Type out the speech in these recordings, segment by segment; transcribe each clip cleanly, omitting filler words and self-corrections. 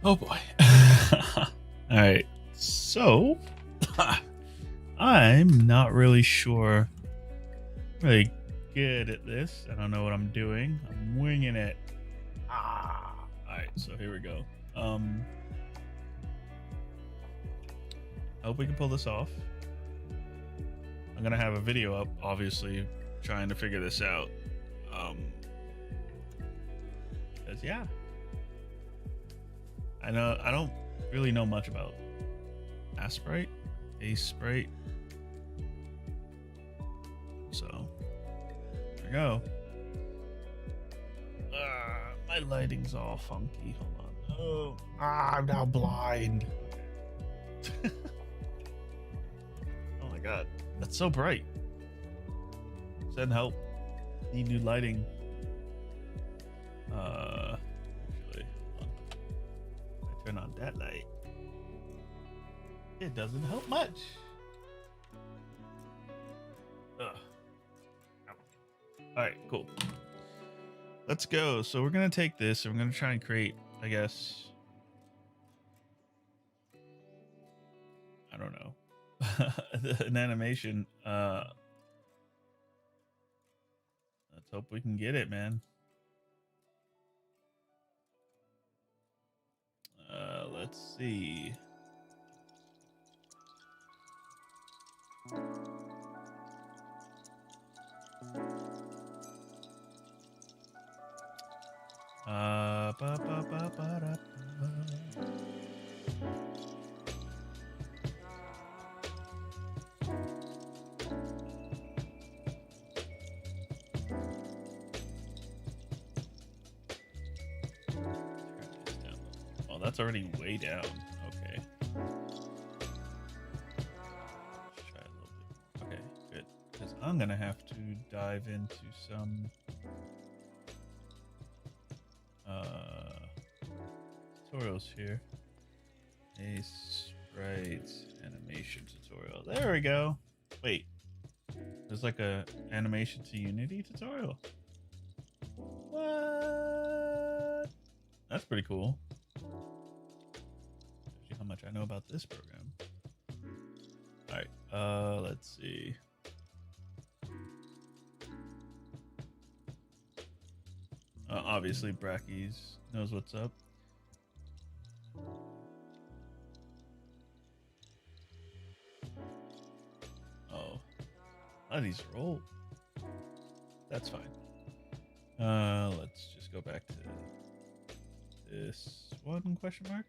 Oh boy. All right. So I'm not really sure. Really good at this. I don't know what I'm doing. I'm winging it. All right. So here we go. I hope we can pull this off. I'm gonna have a video up, obviously, trying to figure this out. Because yeah, I don't really know much about Aseprite, so there we go. My lighting's all funky. Hold on. Oh, I'm now blind. Oh my god, that's so bright. Send help. Need new lighting. Actually, hold on. I turn on that light. It doesn't help much. Ugh. All right, cool. Let's go. So we're gonna take this and we're gonna try and create, I guess, I don't know, an animation. Let's hope we can get it, man. Let's see. Oh, that's already way down. Okay. Let's try a little bit. Okay, good. Because I'm gonna have to dive into some tutorials here. Sprite animation tutorial. There we go. Wait, there's like a animation to Unity tutorial. What? That's pretty cool. See how much I know about this program. All right, let's see. Obviously, Brackies knows what's up. Oh, a lot of these are old. That's fine. Let's just go back to this one question mark.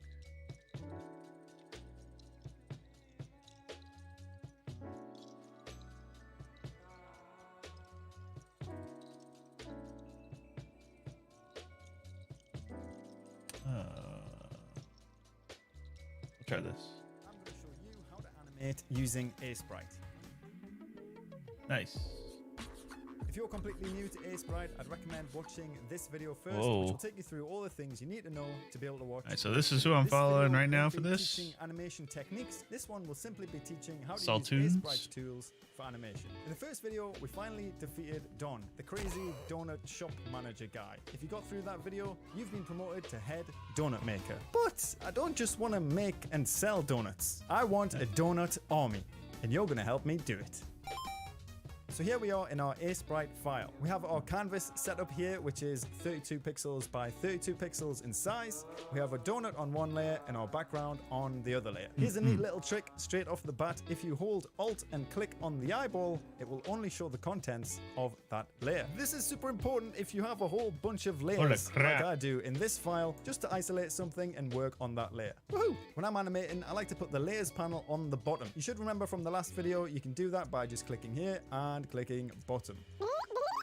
Try this. I'm going to show you how to animate using Aseprite. Nice. If you're completely new to Aseprite, I'd recommend watching this video first, Whoa. which will take you through all the things you need to know to be able to watch. All right, so this is who I'm following right now for this. Teaching animation techniques. This one will simply be teaching how to Saltoons. use Aseprite's tools for animation. In the first video, we finally defeated Don, the crazy donut shop manager guy. If you got through that video, you've been promoted to head donut maker. But I don't just want to make and sell donuts. I want a donut army, and you're going to help me do it. So here we are in our Aseprite file. We have our canvas set up here, which is 32 pixels by 32 pixels in size. We have a donut on one layer and our background on the other layer. Here's a neat little trick straight off the bat. If you hold Alt and click on the eyeball, it will only show the contents of that layer. This is super important if you have a whole bunch of layers like I do in this file, just to isolate something and work on that layer. Woohoo! When I'm animating, I like to put the layers panel on the bottom. You should remember from the last video, you can do that by just clicking here and clicking bottom.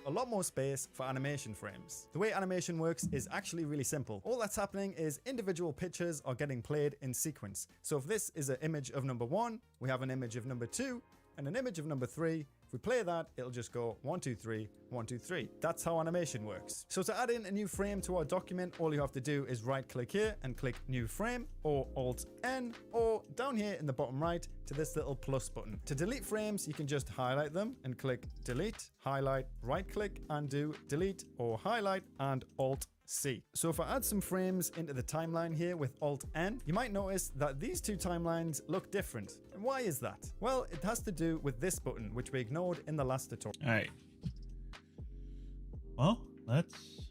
A lot more space for animation frames. The way animation works is actually really simple. All that's happening is individual pictures are getting played in sequence. So if this is an image of number 1, we have an image of number 2, and an image of number 3. If we play that, it'll just go 1, 2, 3, 1, 2, 3. That's how animation works. So to add in a new frame to our document, all you have to do is right click here and click new frame, or Alt N, or down here in the bottom right to this little plus button. To delete frames, you can just highlight them and click delete, highlight, right click and do delete, or highlight and Alt C. So if I add some frames into the timeline here with Alt N, you might notice that these two timelines look different. And why is that? Well, it has to do with this button, which we ignored in the last tutorial. All right. Well, let's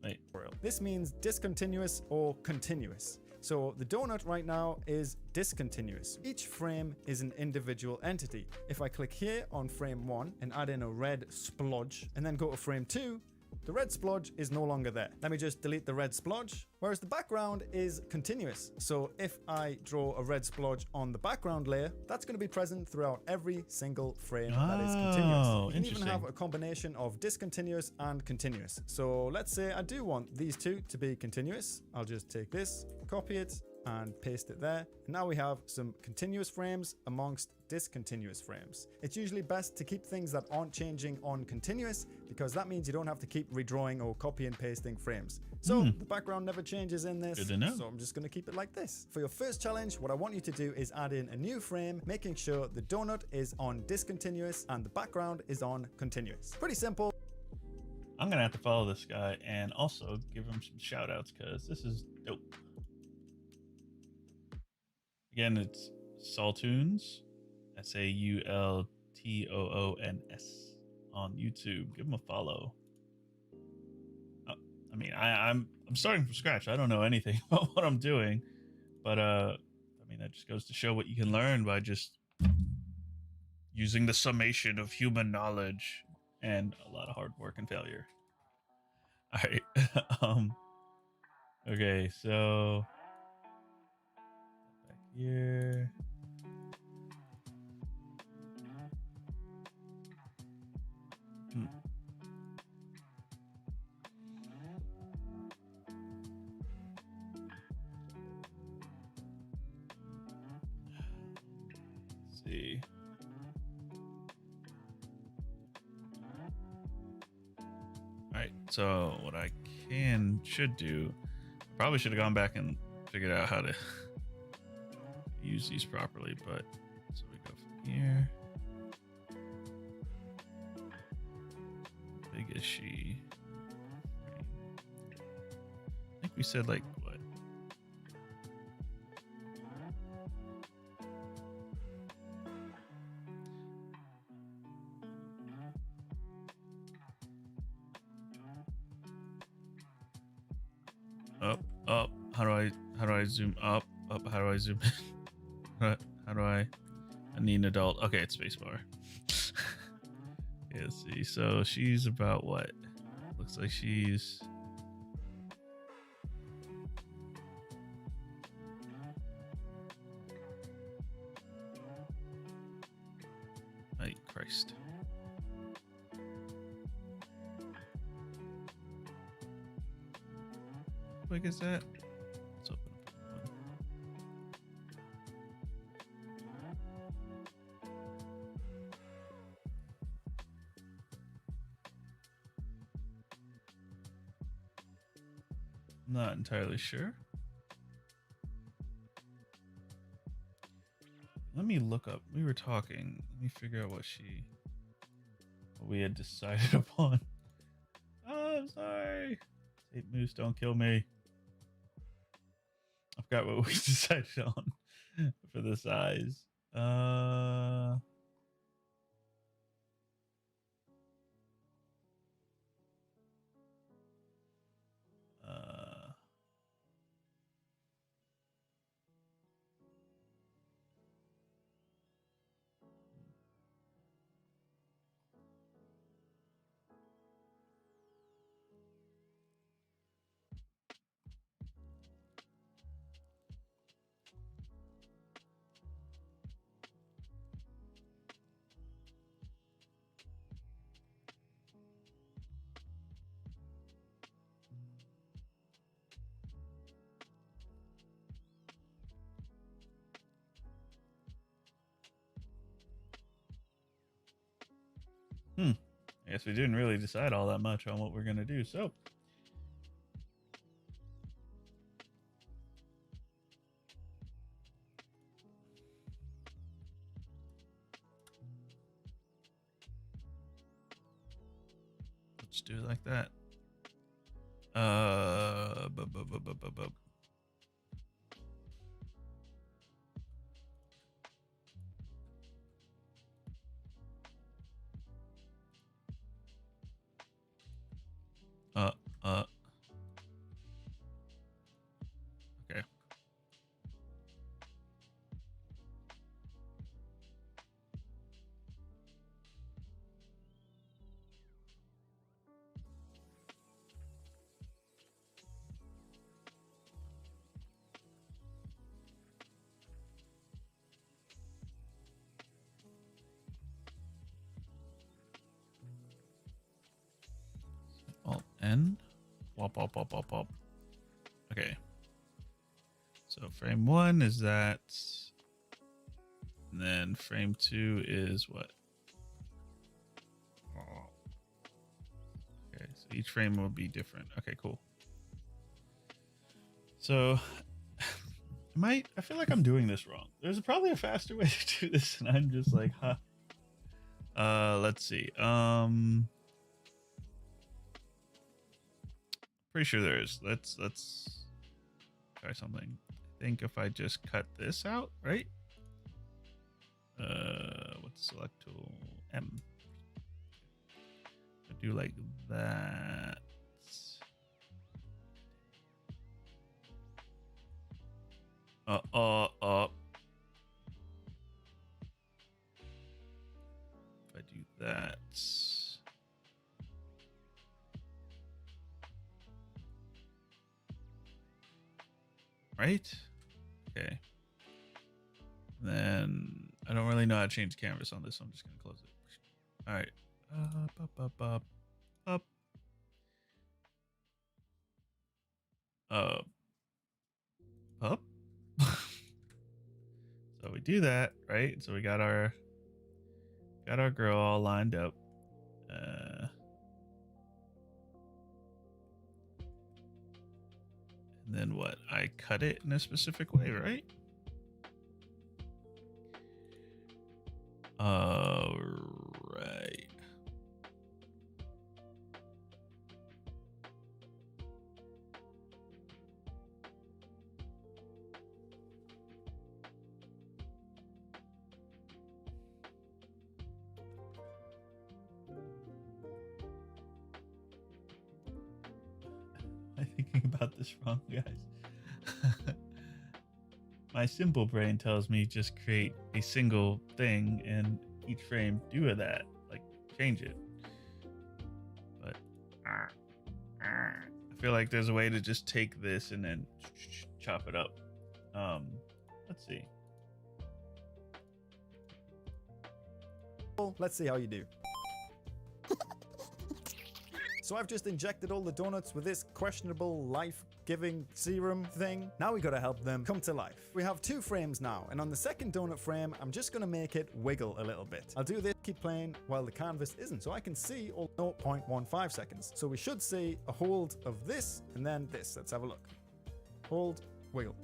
wait. This means discontinuous or continuous. So the donut right now is discontinuous. Each frame is an individual entity. If I click here on frame 1 and add in a red splodge and then go to frame 2, the red splodge is no longer there. Let me just delete the red splodge. Whereas the background is continuous. So if I draw a red splodge on the background layer, that's going to be present throughout every single frame that is continuous. You can even have a combination of discontinuous and continuous. So let's say I do want these two to be continuous. I'll just take this, copy it, and paste it there. And now we have some continuous frames amongst discontinuous frames. It's usually best to keep things that aren't changing on continuous because that means you don't have to keep redrawing or copy and pasting frames. So the background never changes in this. Good to know. So I'm just going to keep it like this. For your first challenge, what I want you to do is add in a new frame, making sure the donut is on discontinuous and the background is on continuous. Pretty simple. I'm going to have to follow this guy and also give him some shout outs because this is dope. Again, it's Saultoons, SAULTOONS on YouTube. Give him a follow. I mean, I'm starting from scratch. I don't know anything about what I'm doing, but I mean, that just goes to show what you can learn by just using the summation of human knowledge and a lot of hard work and failure. All right. Okay, so back here. Let's see. Alright, so what I should do, probably should have gone back and figured out how to use these properly, but so we go from here. How big is she? I think we said like what? Up. How do I zoom up? How do I zoom in? How do I need an adult? Okay, it's spacebar. Okay, let's see. So she's about what? Looks like she's my Christ. How big is that? Let's open up one. Not entirely sure. Let me look up. We were talking. Let me figure out what we had decided upon. Oh, I'm sorry. Tapemoose, don't kill me. I forgot what we decided on for the size. I guess we didn't really decide all that much on what we're gonna do, so let's do it like that. bu- bu- bu- bu- bu- bu- uh, uh. Okay. Alt N. Wop, wop, wop, wop, wop. Okay. So frame 1 is that. And then frame 2 is what? Oh. Okay, so each frame will be different. Okay, cool. So I feel like I'm doing this wrong. There's probably a faster way to do this, and I'm just like, huh. Let's see. Pretty sure there is. Let's try something. I think if I just cut this out, right? What's the select tool? M. I do like that. If I do that. Right? Okay. Then I don't really know how to change canvas on this, so I'm just gonna close it. All right. Up. Up. So we do that, right? So we got our girl all lined up. And then what? I cut it in a specific way, right? Right. I'm thinking about this wrong, guys. My simple brain tells me just create a single thing and each frame do that, like change it. But I feel like there's a way to just take this and then chop it up. Let's see. Let's see how you do. So I've just injected all the donuts with this questionable life-giving serum thing. Now we gotta help them come to life. We have 2 frames now, and on the second donut frame, I'm just gonna make it wiggle a little bit. I'll do this, keep playing while the canvas isn't, so I can see all 0.15 seconds. So we should see a hold of this, and then this. Let's have a look. Hold, wiggle,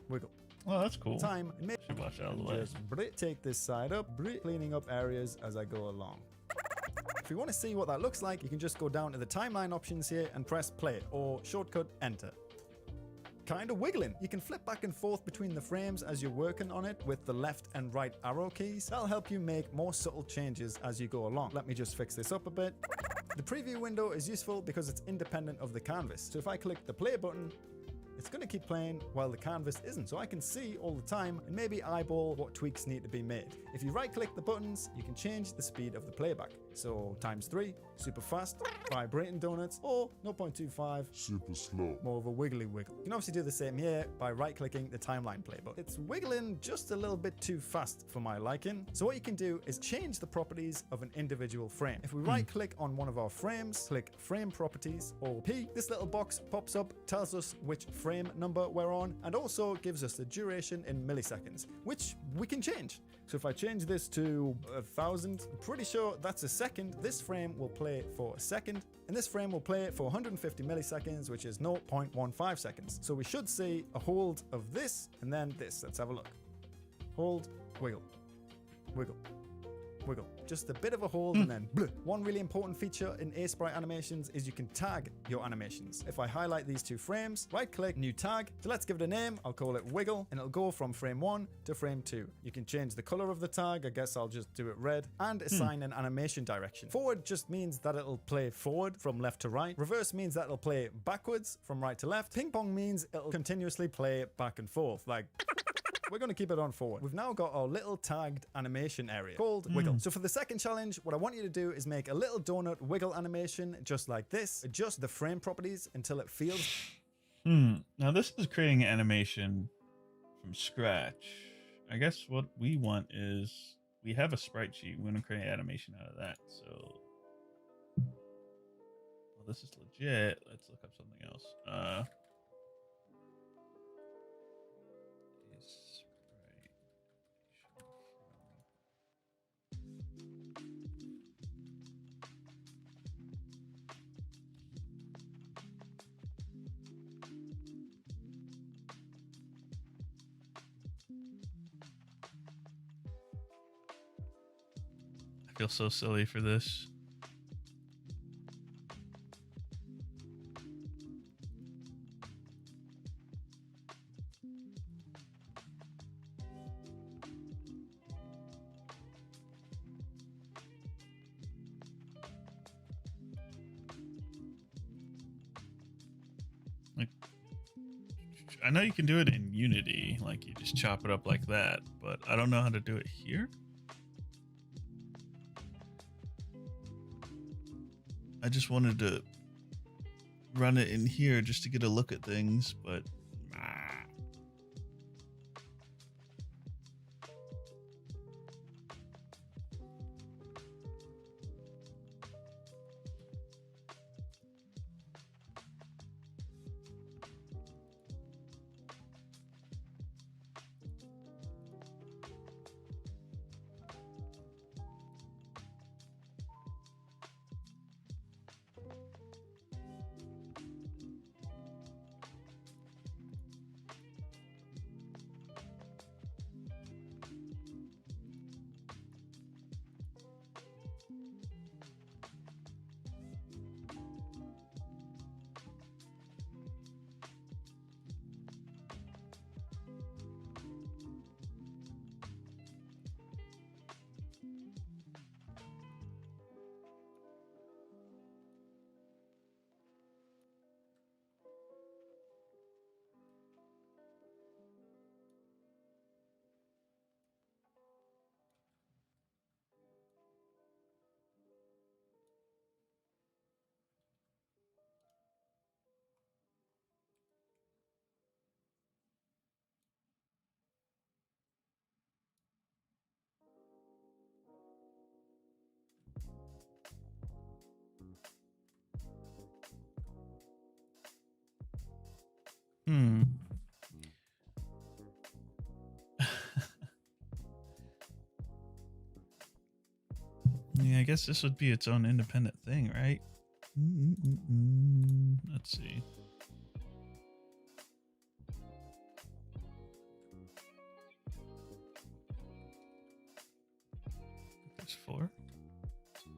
wiggle. Oh, that's cool. Time, and Should watch out of the way. just take this side up, cleaning up areas as I go along. If you want to see what that looks like, you can just go down to the timeline options here and press play or shortcut enter. Kind of wiggling. You can flip back and forth between the frames as you're working on it with the left and right arrow keys. That'll help you make more subtle changes as you go along. Let me just fix this up a bit. The preview window is useful because it's independent of the canvas. So if I click the play button, it's going to keep playing while the canvas isn't, so I can see all the time and maybe eyeball what tweaks need to be made. If you right click the buttons, you can change the speed of the playback. So ×3, super fast, vibrating donuts, or 0.25, super slow. more of a wiggly wiggle. You can obviously do the same here by right clicking the timeline play button. It's wiggling just a little bit too fast for my liking. So what you can do is change the properties of an individual frame. If we right click on one of our frames, click frame properties or P, this little box pops up, tells us which frame number we're on, and also gives us the duration in milliseconds, which we can change. So if I change this to 1000, I'm pretty sure that's a second. This frame will play for a second, and this frame will play for 150 milliseconds, which is 0.15 seconds. So we should see a hold of this, and then this. Let's have a look. Hold, wiggle, wiggle, wiggle. Just a bit of a hold and then bleh. One really important feature in Aseprite animations is you can tag your animations. If I highlight these two frames, right click, new tag. So let's give it a name. I'll call it wiggle, and it'll go from frame 1 to frame 2. You can change the color of the tag. I guess I'll just do it red, and assign an animation direction. Forward just means that it'll play forward from left to right. Reverse means that it'll play backwards from right to left. Ping pong means it'll continuously play back and forth, like we're going to keep it on forward. We've now got our little tagged animation area called wiggle. So for the second challenge, what I want you to do is make a little donut wiggle animation just like this. Adjust the frame properties until it feels. Now this is creating an animation from scratch. I guess what we want is we have a sprite sheet. We're going to create an animation out of that. So, well, this is legit. Let's look up something else. I feel so silly for this. Like, I know you can do it in Unity, like you just chop it up like that, but I don't know how to do it here. I just wanted to run it in here just to get a look at things, but yeah, I guess this would be its own independent thing, right? Let's see. There's 4. So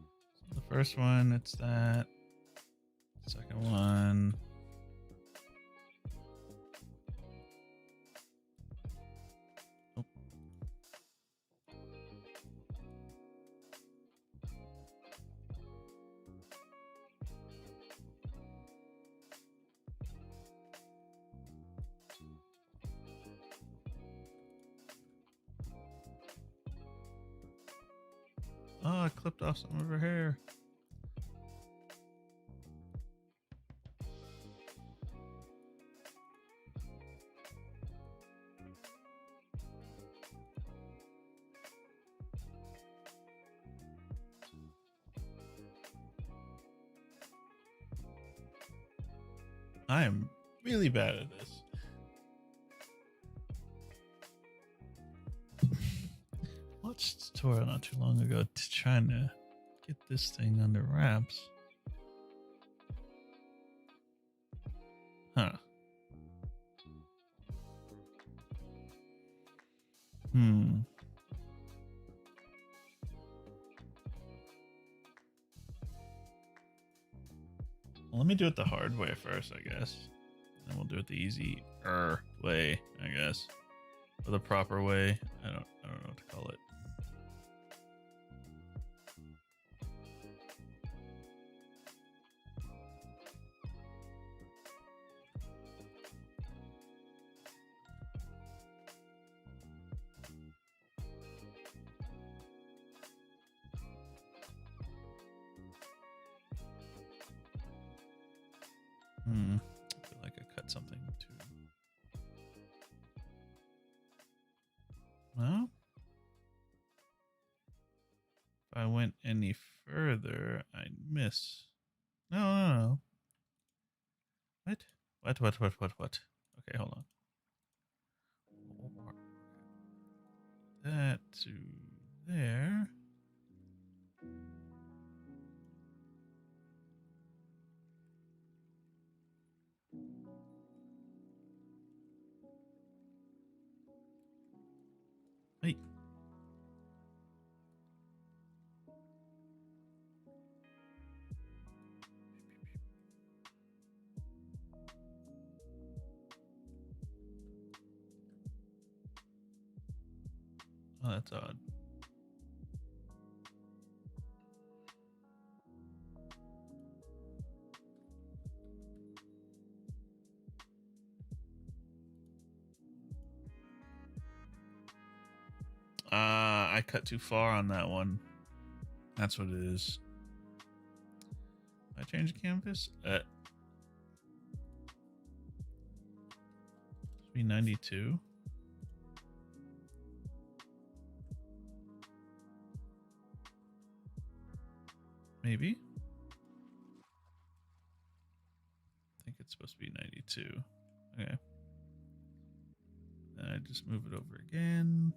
the first one, it's that. Second one. Oh. Oh, I clipped off some of her hair. I am really bad at this. Watched a tutorial not too long ago to trying to get this thing under wraps. Huh. Well, let me do it the hard way first, I guess. Then we'll do it the easy way, I guess. Or the proper way. I don't know what to call it. I feel like I cut something too. Well, if I went any further, I'd miss. No. What? What? Okay, hold on. That to there. Hey. Oh, that's odd. I cut too far on that one. That's what it is. I change the canvas. Be 92. Maybe. I think it's supposed to be 92. Okay. Then I just move it over again.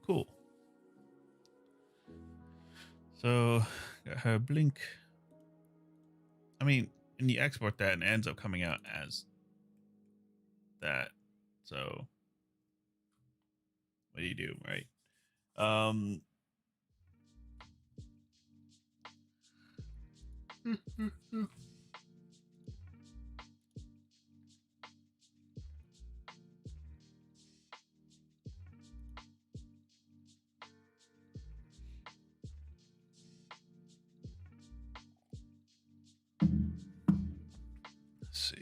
Cool. So got her blink. I mean, and you export that and it ends up coming out as that. So what do you do, right? Let's see.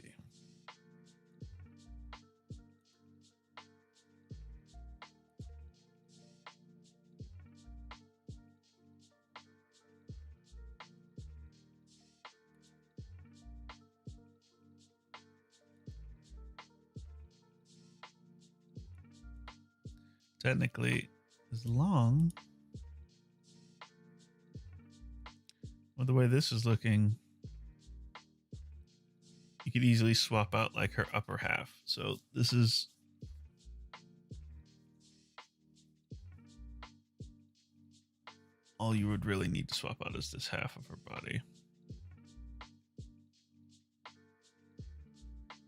Technically, as long with the way this is looking, you could easily swap out like her upper half. So this is all you would really need to swap out is this half of her body.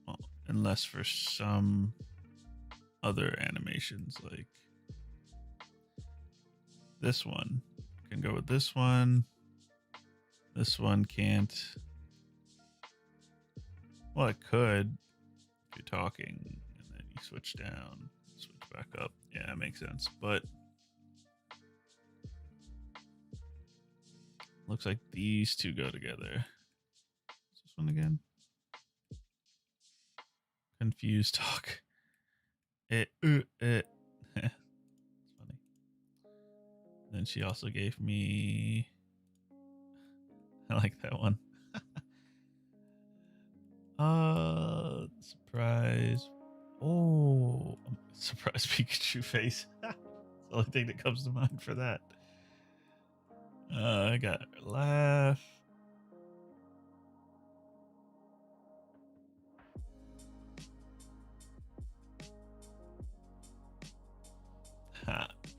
Well, unless for some other animations, like this one can go with this one. This one can't. Well, it could if you're talking and then you switch down, switch back up. Yeah, it makes sense. But looks like these two go together. Is this one again? Confused talk. It's funny. And she also gave me, I like that one. Surprise. Oh, surprise Pikachu face. It's the only thing that comes to mind for that. I got her laugh. Ha. It's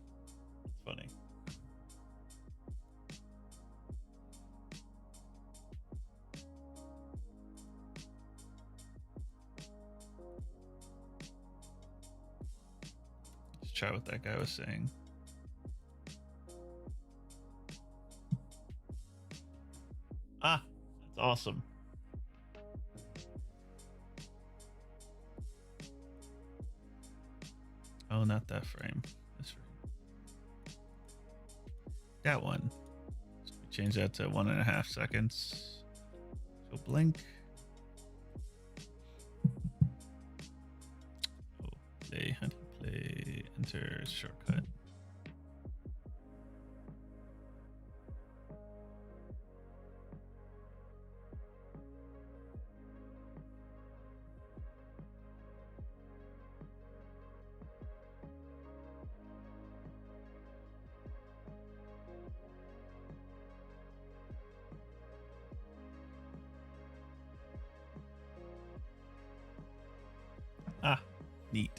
funny. Let's try what that guy was saying. Ah, that's awesome. Oh, not that frame. This frame. That one. So we change that to 1.5 seconds. So blink. Oh, play, honey, play, enter shortcut. Ah, neat.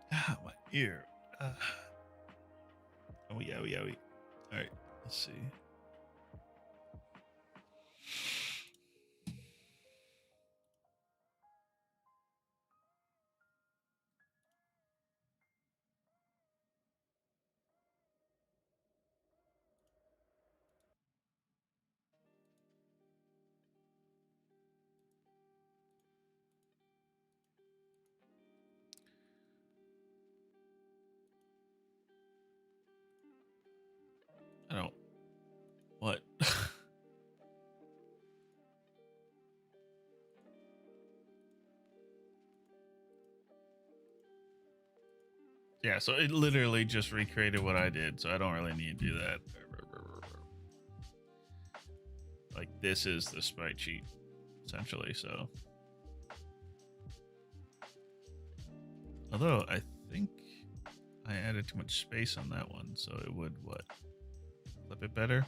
Ah, my ear. Oh, yeah. All right, let's see. I don't. What? Yeah, so it literally just recreated what I did, so I don't really need to do that. Like, this is the sprite cheat, essentially, so. Although, I think I added too much space on that one, so it would, what? Flip it better?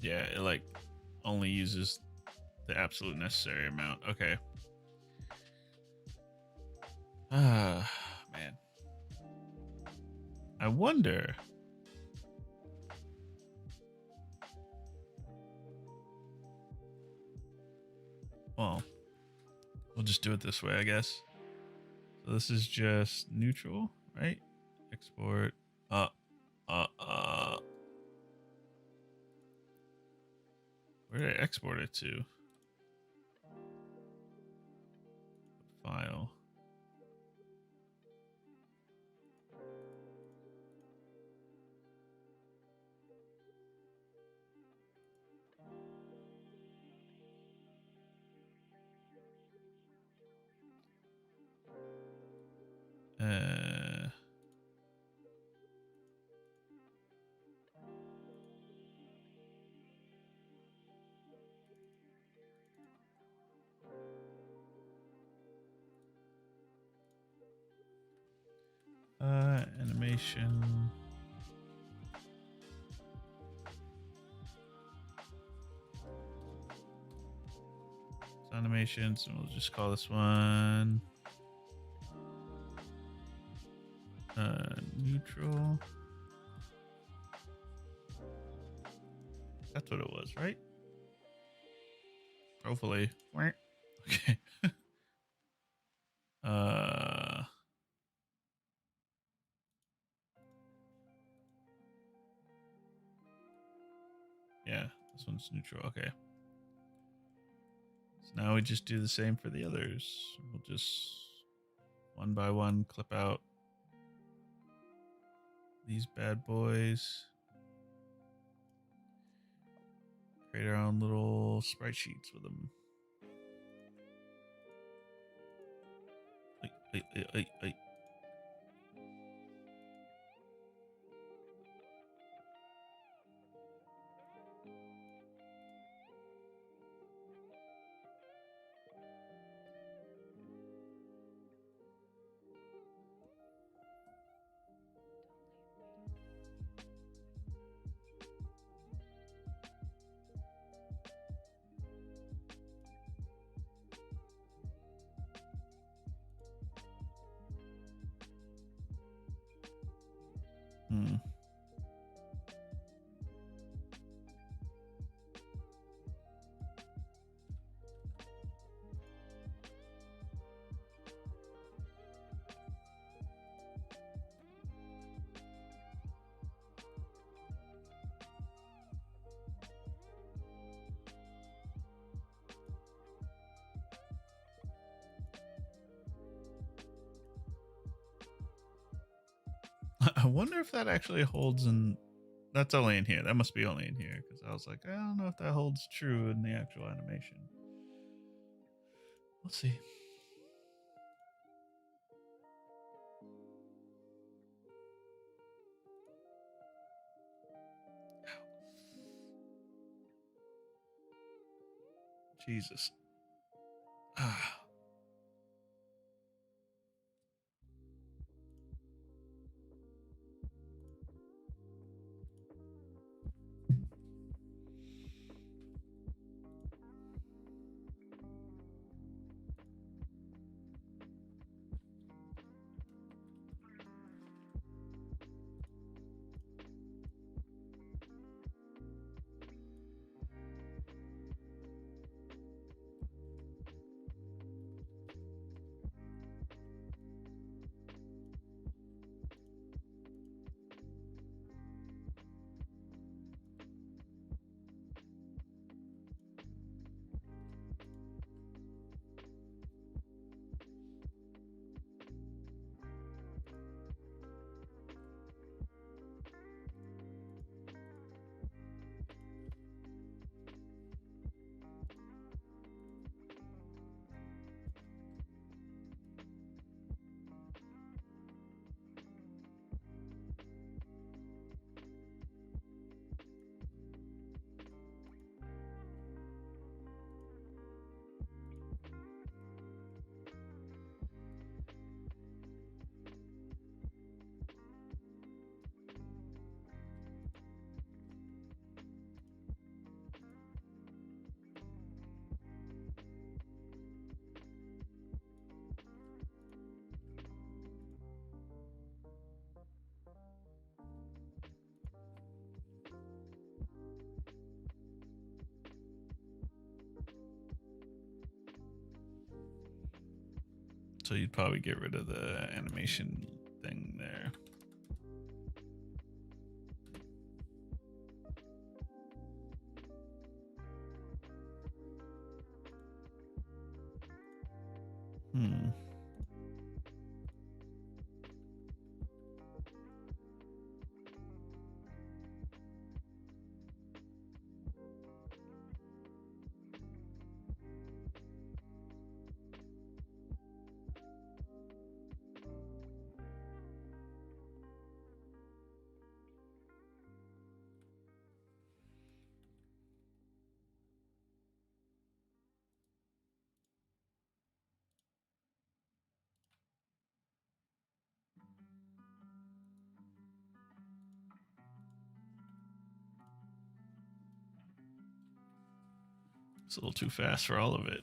Yeah, it, like, only uses the absolute necessary amount. Okay. Ah, man. I wonder. Well, we'll just do it this way, I guess. So this is just neutral, right? Export. Where did I export it to? File. Animation. It's animations, and we'll just call this one neutral. That's what it was, right? Hopefully. Okay. Yeah, this one's neutral. Okay. So now we just do the same for the others. We'll just one by one clip out these bad boys. Create our own little sprite sheets with them. I wonder if that actually holds in. That's only in here. That must be only in here because I was like, I don't know if that holds true in the actual animation. We'll see. Jesus. Ah. So you'd probably get rid of the animation thing there. It's a little too fast for all of it.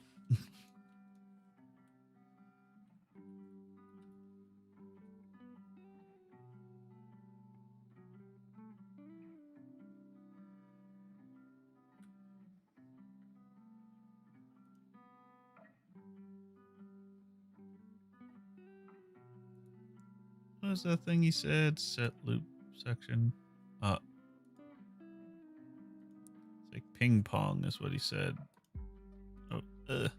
What was that thing he said? Set loop section. It's like ping pong is what he said. Oh, Let's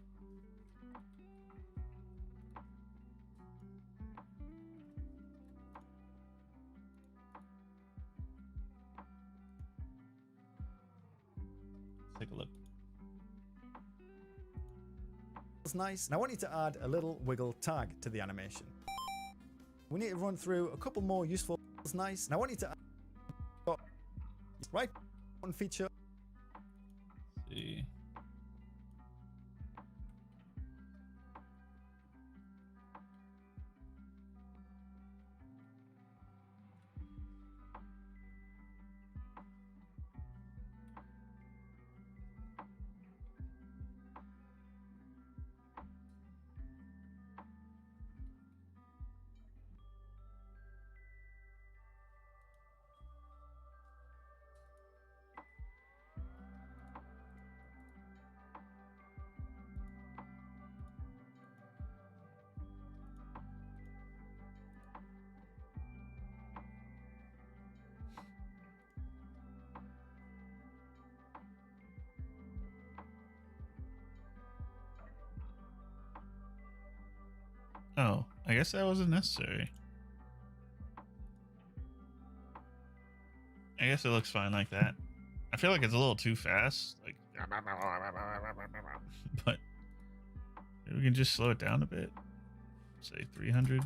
take a look. It's nice. And I want you to add a little wiggle tag to the animation. We need to run through a couple more useful. It's nice. And I want you to add right one feature. Let's see. Oh, I guess that wasn't necessary. I guess it looks fine like that. I feel like it's a little too fast. Like, but maybe we can just slow it down a bit. Say 300.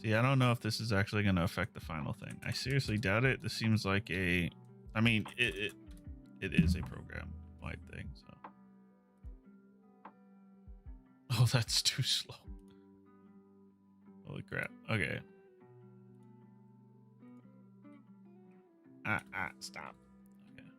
See, I don't know if this is actually going to affect the final thing. I seriously doubt it. This seems like a, I mean, it is a program-wide thing. So, oh, that's too slow. Holy crap. Okay. Stop. Okay.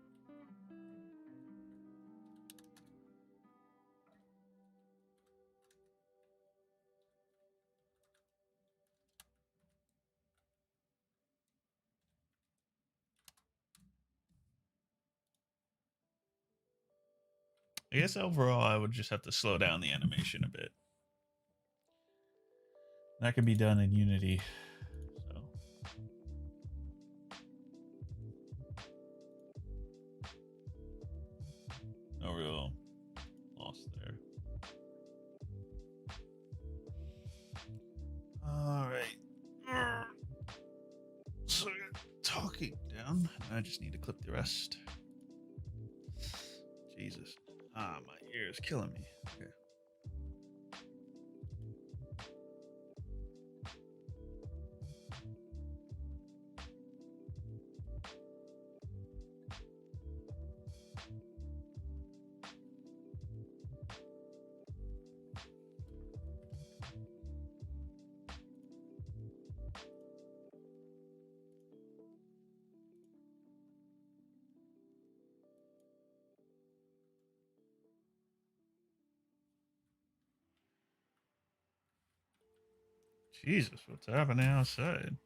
I guess overall I would just have to slow down the animation a bit. That can be done in Unity. So no real loss there. All right. So I got talking down. I just need to clip the rest. Jesus. My ear is killing me. Okay. Jesus, what's happening outside?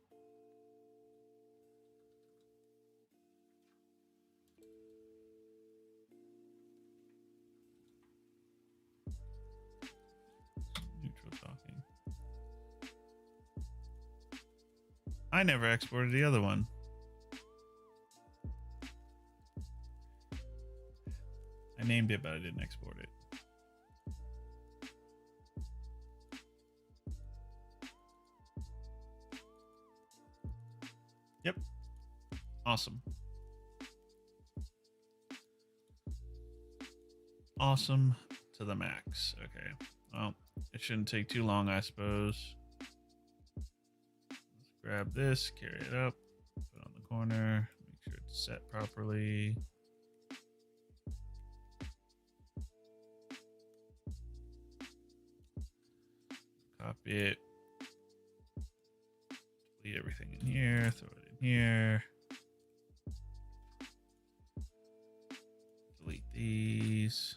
Neutral talking. I never exported the other one. I named it, but I didn't export it. Yep. Awesome. Awesome to the max. Okay. Well, it shouldn't take too long, I suppose. Let's grab this, carry it up, put it on the corner, make sure it's set properly. Copy it. Delete everything everything in here, throw it in here. Delete these.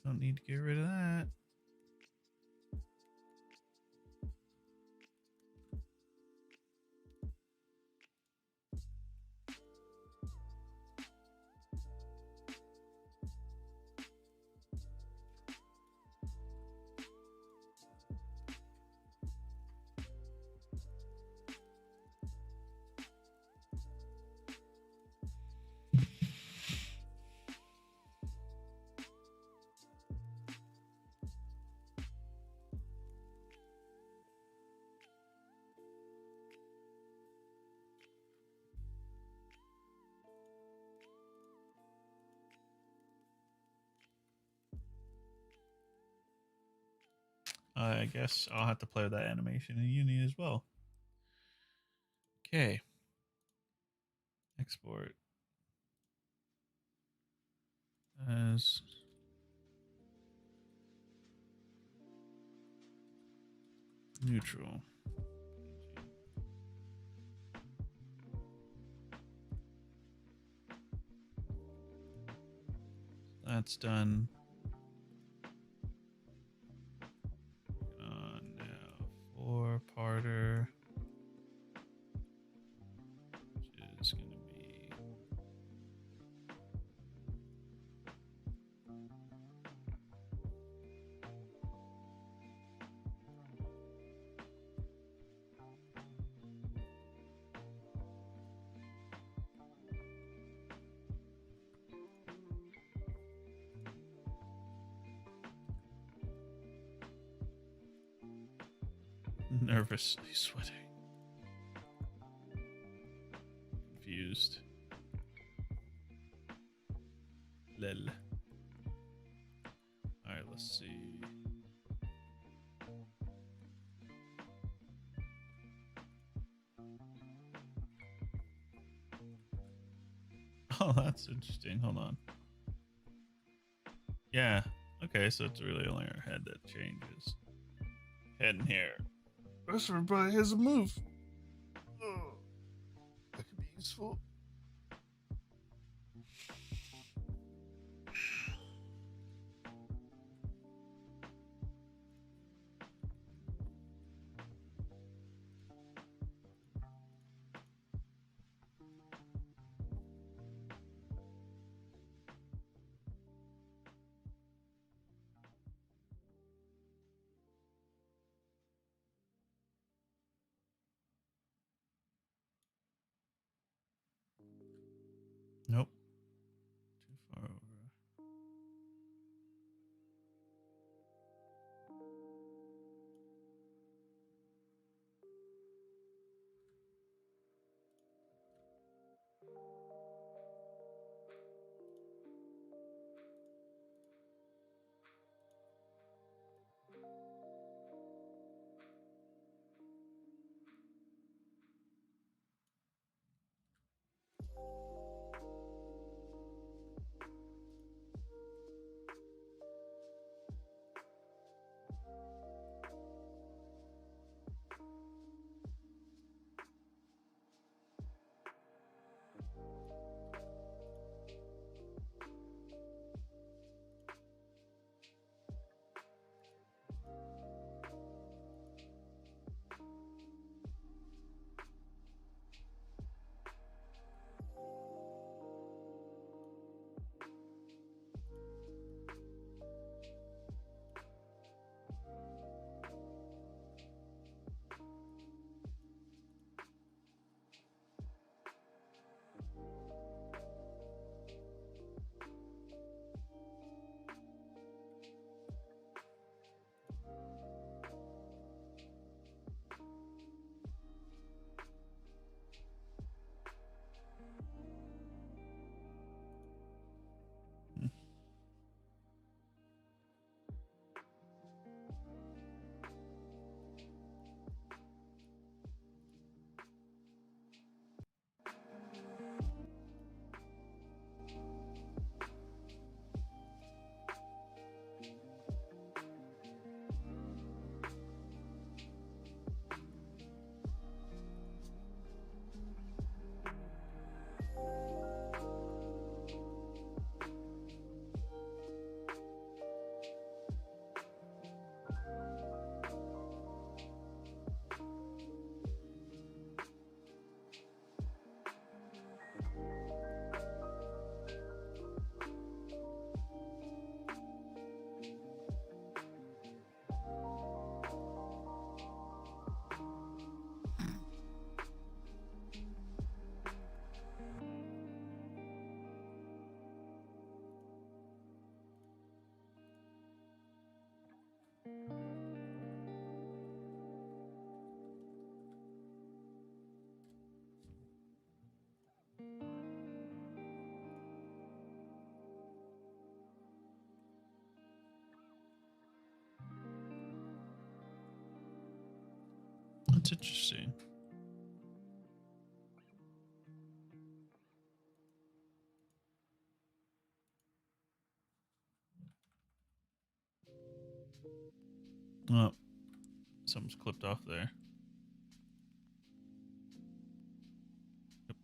Don't need to get rid of that. I guess I'll have to play with that animation in Uni as well. Okay. Export as neutral. That's done. Now 4-parter, which is going to be nervously sweating. Confused. Lel. Alright, let's see. Oh, that's interesting. Hold on. Yeah. Okay, so it's really only our head that changes. Head and hair. Everybody has a move. Oh, that could be useful. Nope. Too far over. That's interesting. Oh, something's clipped off there. Yep.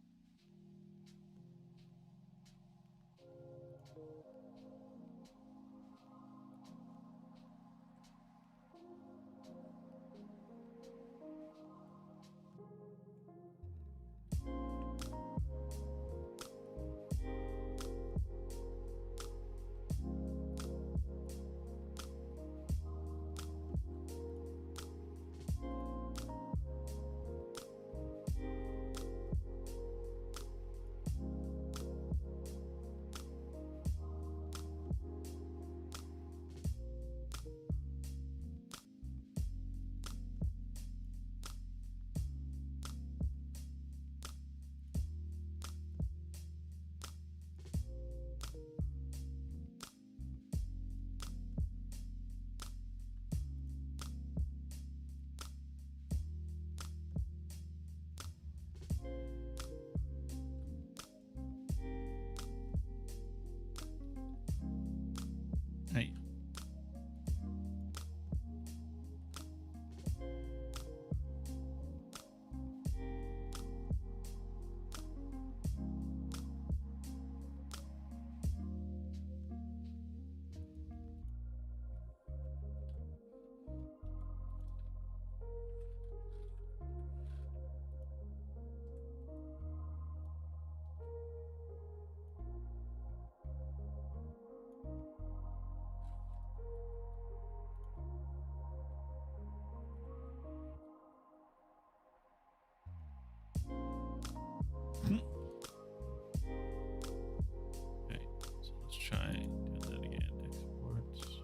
Hey. Okay, so let's try doing that again. Exports.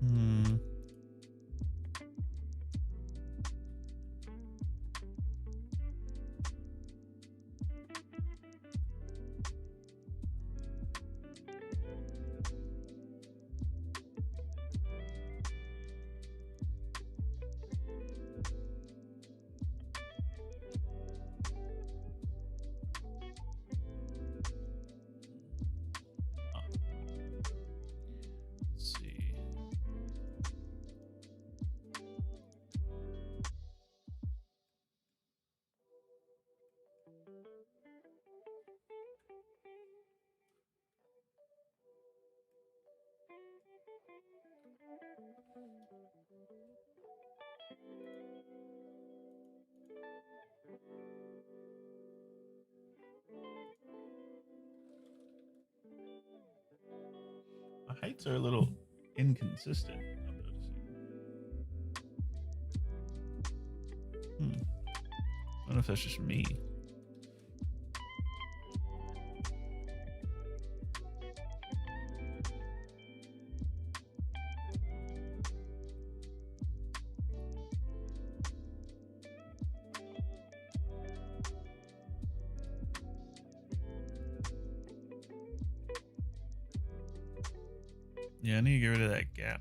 Hmm. Let's see. My heights are a little inconsistent, I'm noticing. I don't know if that's just me. Yeah, I need to get rid of that gap.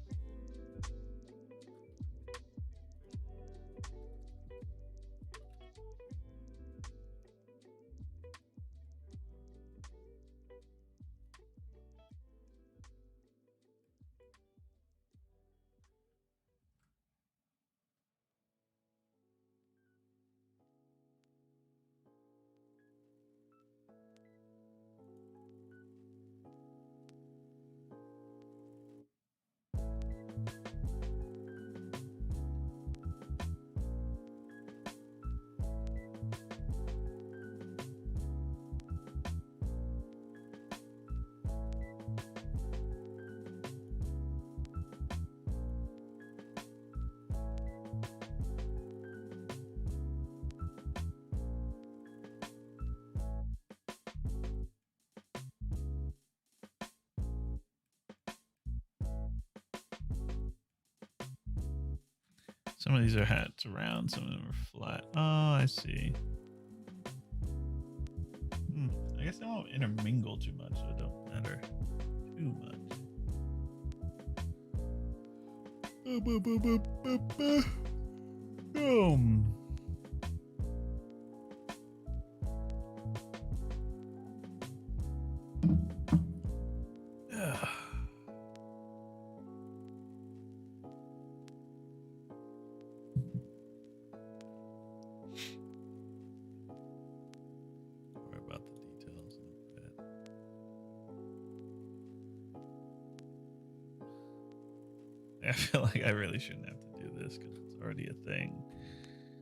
Some of these are hats round, some of them are flat. Oh, I see. I guess they won't intermingle too much, so it don't matter too much. Worry about the details in a bit. I feel like I really shouldn't have to do this because it's already a thing.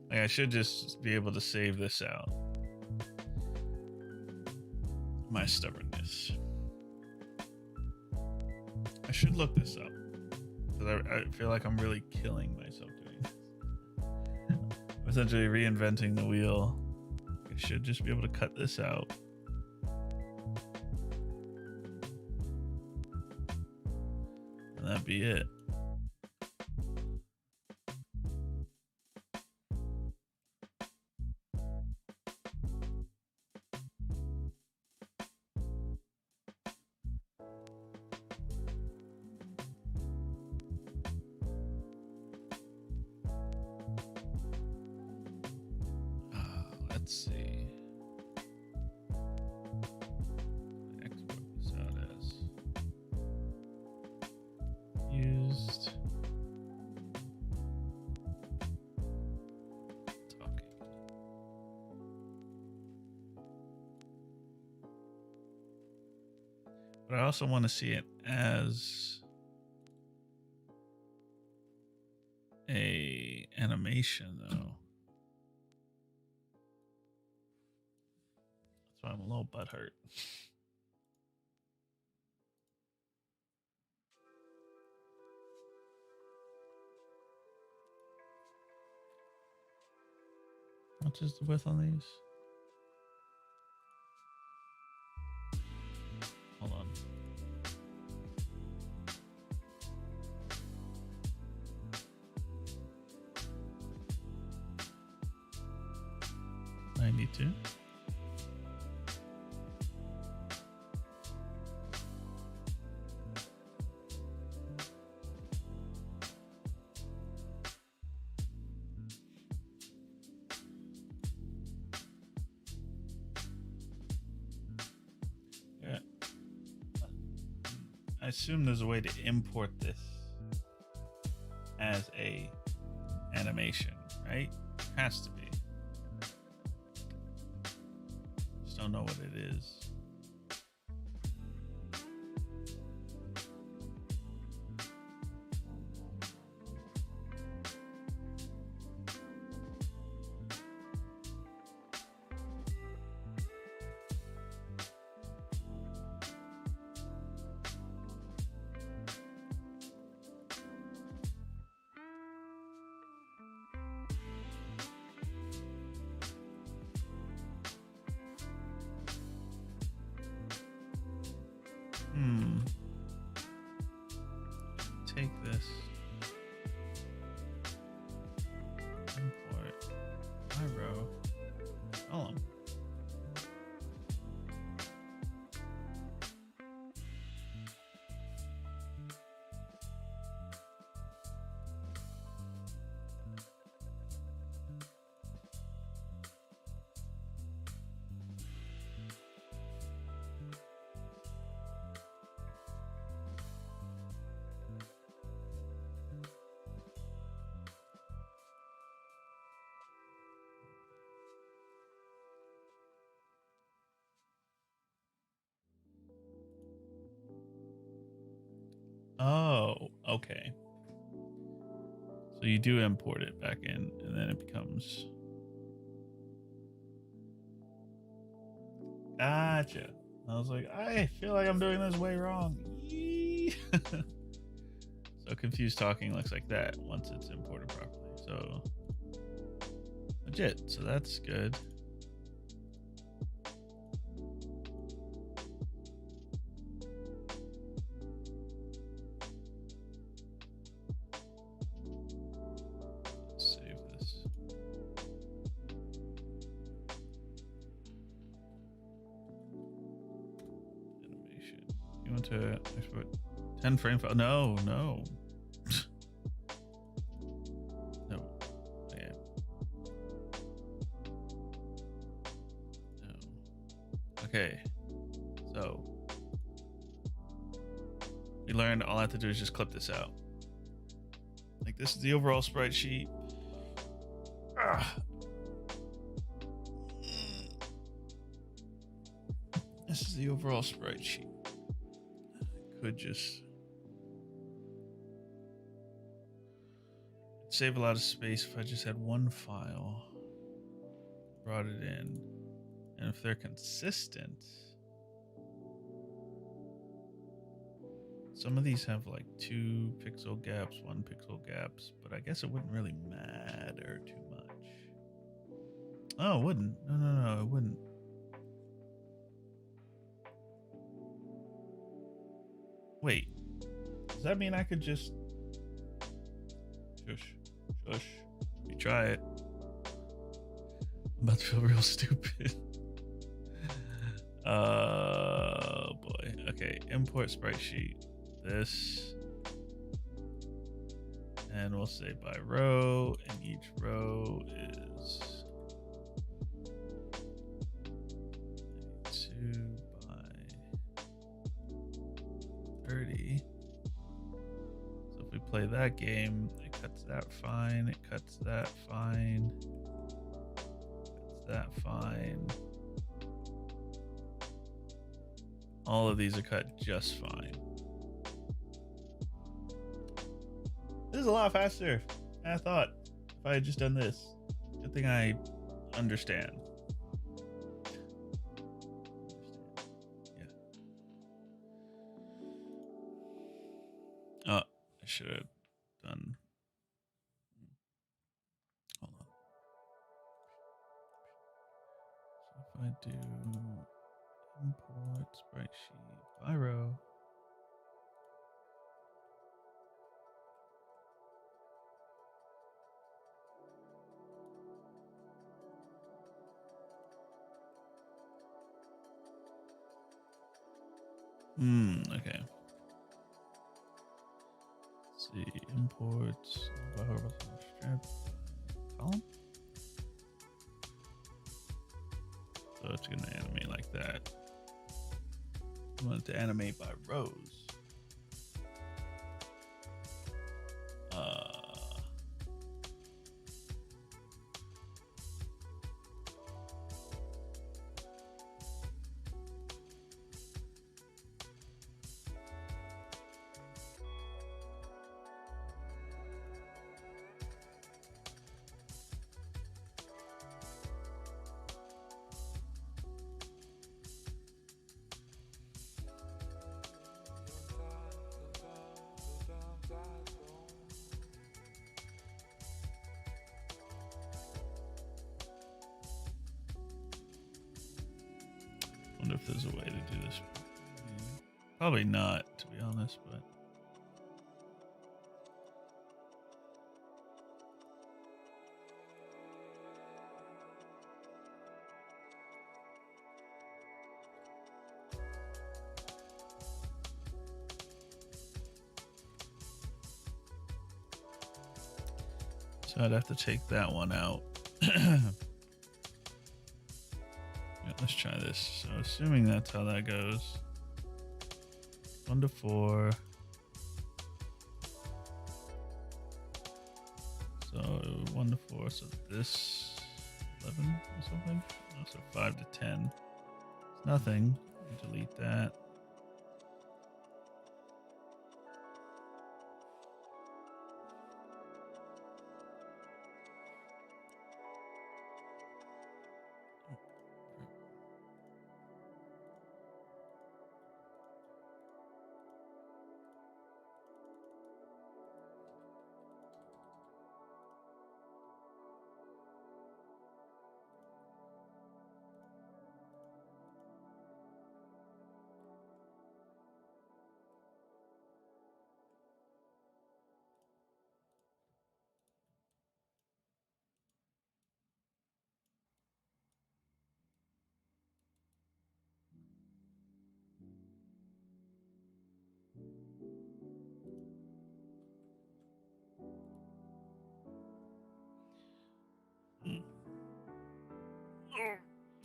Like I should just be able to save this out. My stubbornness. I should look this up because I feel like I'm really killing myself doing this. I'm essentially reinventing the wheel. I should just be able to cut this out. And that'd be it. Let's see. Export this out as used. Talking. But I also want to see it as a animation though. So I'm a little butthurt. What is the width on these? Hold on. $92. I assume there's a way to import this as a animation, right? Has to be. Just don't know what it is. Take this. Import. Iro. Column. Okay. So you do import it back in, and then it becomes. Gotcha. I was like, I feel like I'm doing this way wrong. Yee. So confused talking looks like that once it's imported properly. So legit. So that's good. Save this. Animation. You want to export 10 frame file? No, no. No. Yeah. No. Okay. So we learned all I have to do is just clip this out. Like, this is the overall sprite sheet. Ah. This is the overall sprite sheet. I could just save a lot of space if I just had one file, brought it in, and if they're consistent. Some of these have like 2 pixel gaps, 1 pixel gaps, but I guess it wouldn't really matter too much. Oh, it wouldn't. No, it wouldn't. Wait, does that mean I could just shush? Let me try it. I'm about to feel real stupid. Oh boy. Okay, import sprite sheet. This, and we'll say by row, and each row is 2 by 30. So if we play that game, it cuts that fine, it cuts that fine, cuts that fine. All of these are cut just fine. This is a lot faster than I thought if I had just done this. Good thing I understand. Yeah. Oh, I should have done. Hold on. So if I do import sprite sheet by row. Okay. Let's see, imports strip column. So it's gonna animate like that. I want it to animate by rows. Wonder if there's a way to do this. Probably not, to be honest, but so I'd have to take that one out. Yeah, let's try this. So assuming that's how that goes. 1 to 4. So 1 to 4. So this 11 or something. Oh, so 5 to 10. It's nothing. Delete that.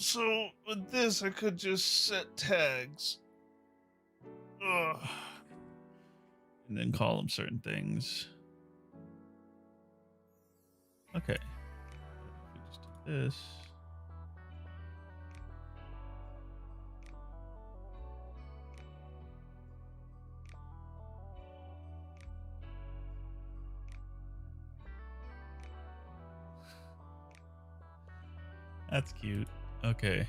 So with this, I could just set tags. Ugh. And then call them certain things. Okay. If we just do this. That's cute. Okay.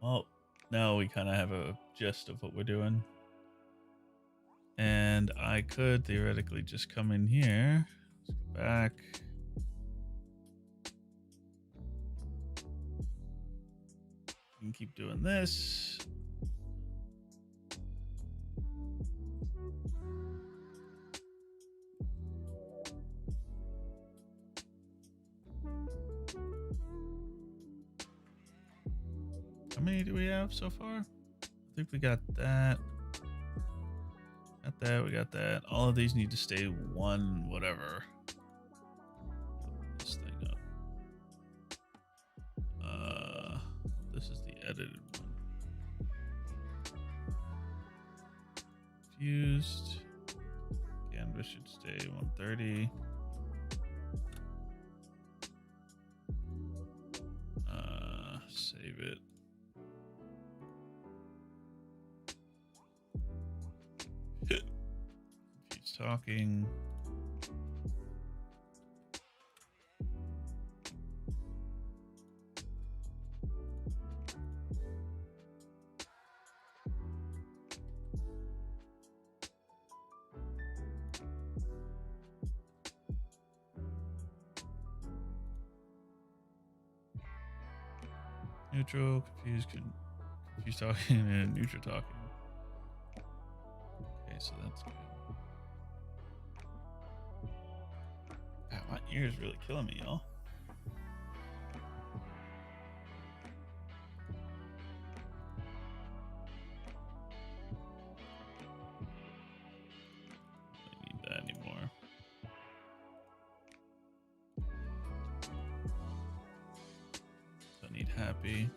Well, now we kind of have a gist of what we're doing. And I could theoretically just come in here. Let's go back. We can keep doing this. How many do we have so far? I think we got that. Got that, we got that. All of these need to stay one, whatever. Open this thing up. This is the edited one. Fused. Canvas should stay 130. Save it. He's talking. Neutral, confused talking, and neutral talking. Okay, so that's good. God, my ear is really killing me, y'all. Don't need that anymore. Don't need happy.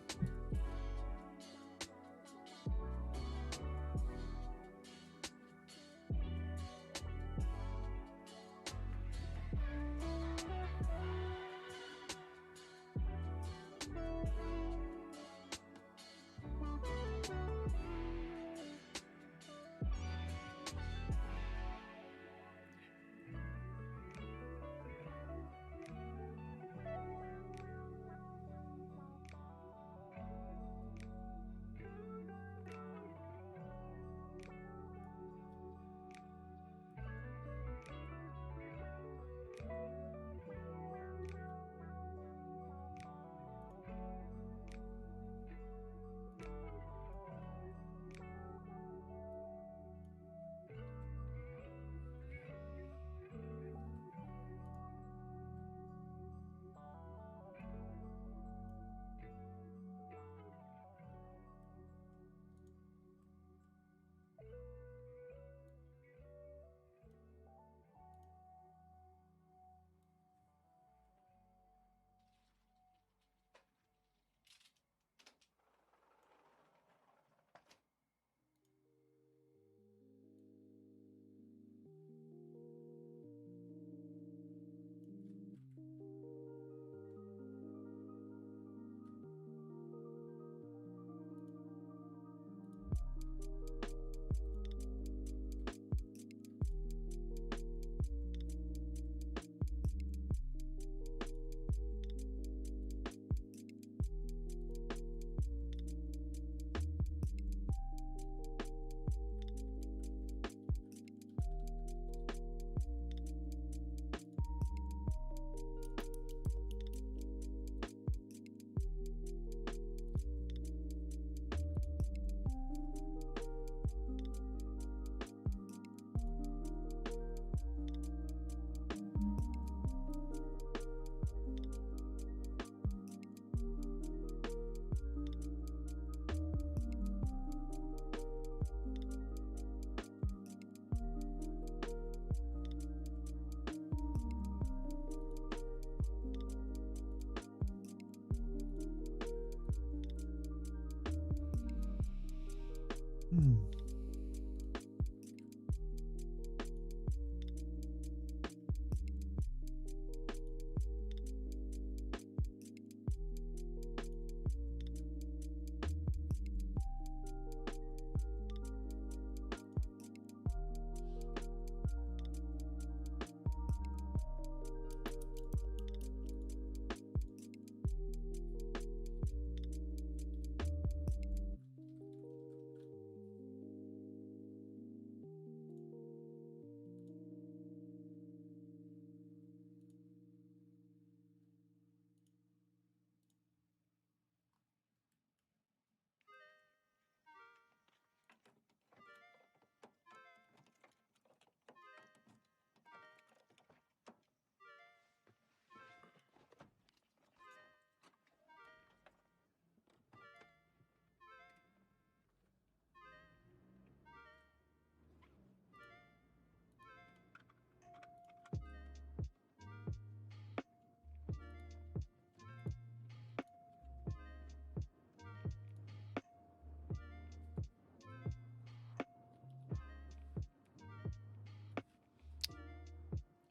Hmm.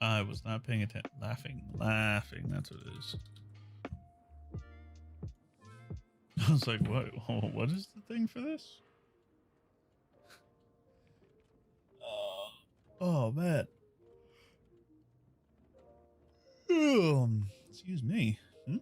I was not paying attention. Laughing. That's what it is. I was like, what? What is the thing for this? Oh man. Excuse me. Hmm?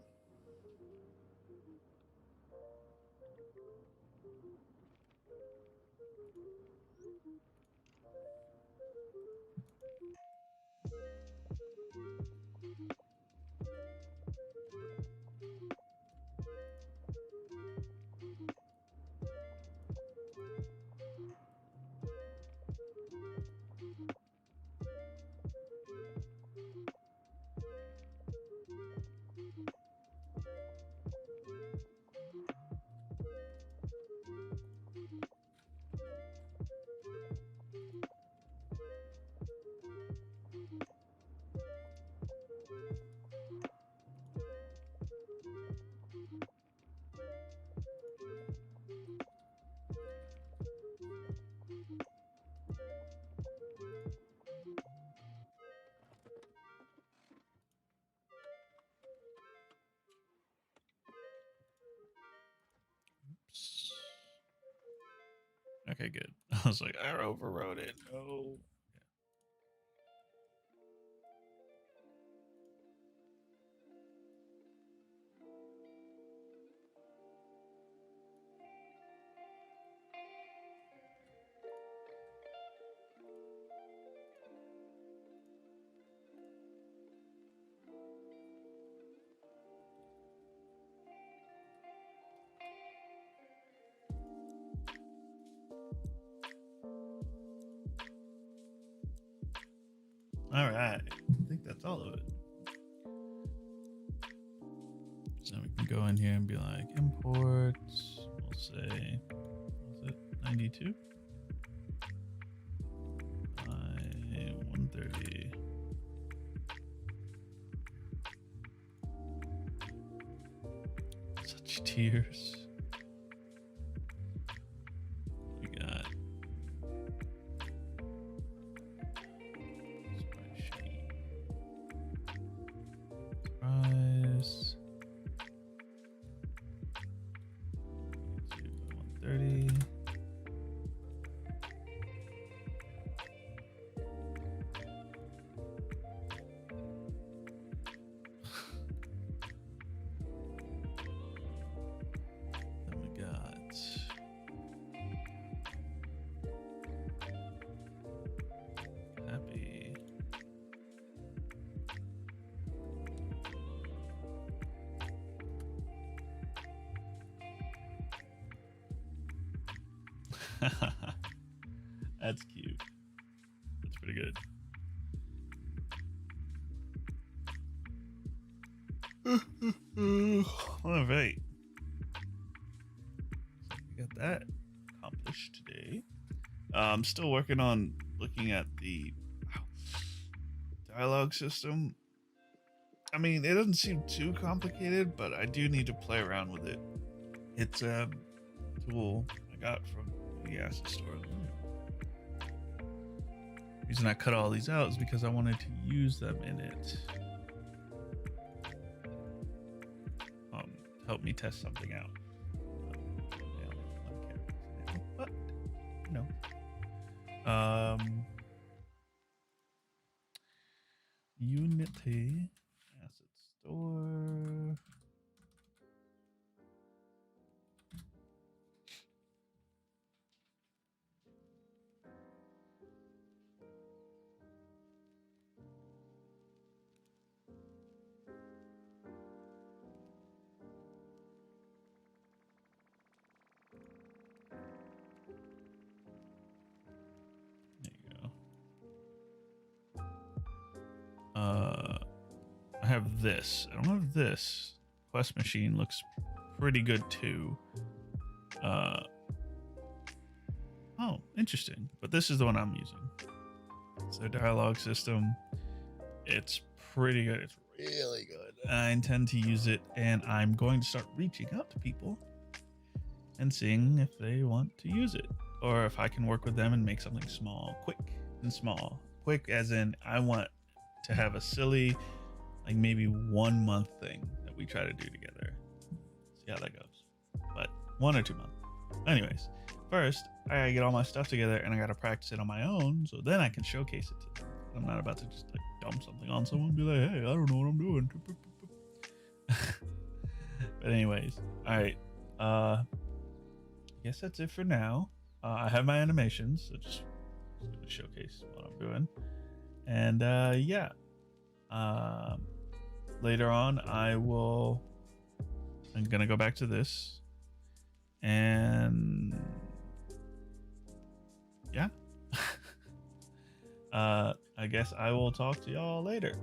Okay, good. I was like, I overrode it. No. All right. I think that's all of it. So we can go in here and be like, import. We'll say, was it 92? 130. Such tears. We got price 130. Then we got happy. That's cute. That's pretty good. All right. So we got that accomplished today. I'm still working on looking at the dialogue system. I mean, it doesn't seem too complicated, but I do need to play around with it. It's a tool I got from the asset store. The reason I cut all these out is because I wanted to use them in it. Help me test something out. But no. Unity asset store. I have this. I don't have this. Quest machine looks pretty good too. Oh, interesting. But this is the one I'm using. It's their dialogue system. It's pretty good. It's really good. I intend to use it, and I'm going to start reaching out to people and seeing if they want to use it, or if I can work with them and make something small, quick and small. Quick as in I want to have a silly, like maybe 1 month thing that we try to do together. See how that goes. But 1 or 2 months. Anyways, first I gotta get all my stuff together and I gotta practice it on my own, so then I can showcase it to them. I'm not about to just like dump something on someone and be like, hey, I don't know what I'm doing. But anyways, all right. I guess that's it for now. I have my animations, so just gonna showcase what I'm doing. And yeah, later on I'm gonna go back to this, and yeah. I guess I will talk to y'all later.